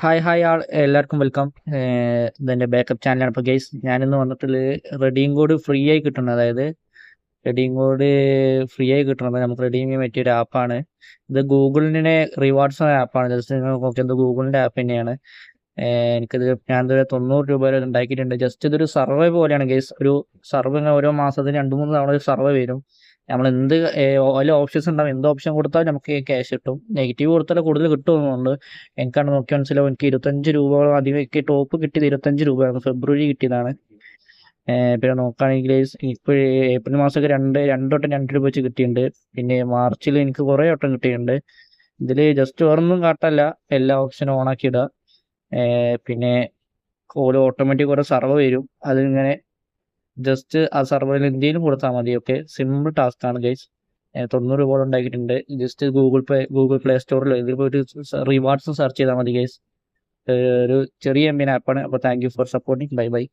Hi എല്ലാവർക്കും welcome. ഇതെൻ്റെ backup ചാനലാണ്. ഇപ്പോൾ ഗൈസ് ഞാനിന്ന് വന്നിട്ടുള്ളത് റെഡീം കോഡ് ഫ്രീ ആയി കിട്ടുന്നത്, അതായത് റെഡീം കോഡ് ഫ്രീ ആയി കിട്ടുന്നത് നമുക്ക് റെഡീം ചെയ്യാൻ പറ്റിയൊരു ആപ്പാണ്. ഇത് ഗൂഗിളിൻ്റെ റിവാർഡ്സ് ആപ്പാണ്. ജസ്റ്റ് നിങ്ങൾ നോക്കിയത് ഗൂഗിളിൻ്റെ ആപ്പ് തന്നെയാണ്. ഞാനിതുവരെ 90 രൂപ വരെ ഉണ്ടാക്കിയിട്ടുണ്ട്. ജസ്റ്റ് ഇതൊരു സർവേ പോലെയാണ് ഗൈസ്. ഒരു സർവേ ഓരോ മാസത്തിന് 2-3 തവണ ഒരു സർവേ വരും. നമ്മൾ ഓരോ ഓപ്ഷൻസ് ഉണ്ടാവും. എന്ത് ഓപ്ഷൻ കൊടുത്താലും നമുക്ക് ക്യാഷ് കിട്ടും. നെഗറ്റീവ് കൊടുത്താൽ കൂടുതൽ കിട്ടുമെന്നുണ്ട്. എനിക്കാണ് നോക്കി മനസ്സിലാവും. എനിക്ക് 25 രൂപയോളം അധികം എനിക്ക് ടോപ്പ് കിട്ടിയത് 25 രൂപയാണ്. ഫെബ്രുവരി കിട്ടിയതാണ്. പിന്നെ നോക്കുകയാണെങ്കിൽ ഇപ്പോൾ ഏപ്രിൽ മാസമൊക്കെ രണ്ട് വട്ടം 2 രൂപ വെച്ച് കിട്ടിയിട്ടുണ്ട്. പിന്നെ മാർച്ചിൽ എനിക്ക് കുറേ വട്ടം കിട്ടിയിട്ടുണ്ട്. ഇതിൽ ജസ്റ്റ് വേറൊന്നും കാട്ടല്ല, എല്ലാ ഓപ്ഷനും ഓണാക്കി ഇടുക. പിന്നെ ഓരോ ഓട്ടോമാറ്റിക് ഓരോ സർവേ വരും. അതിങ്ങനെ ജസ്റ്റ് ആ സർവറിൽ എന്തെങ്കിലും കൊടുത്താൽ മതി. ഓക്കെ, സിമ്പിൾ ടാസ്ക് ആണ് ഗൈസ്. 90 രൂപ ഉണ്ടാക്കിയിട്ടുണ്ട്. ജസ്റ്റ് ഗൂഗിൾ പ്ലേ സ്റ്റോറിൽ ഇതിൽ പോയിട്ട് റിവാർഡ്സ് സെർച്ച് ചെയ്താൽ മതി ഗൈസ്. ഒരു ചെറിയ എംബിൻ ആപ്പാണ്. അപ്പോൾ thank you for supporting. By.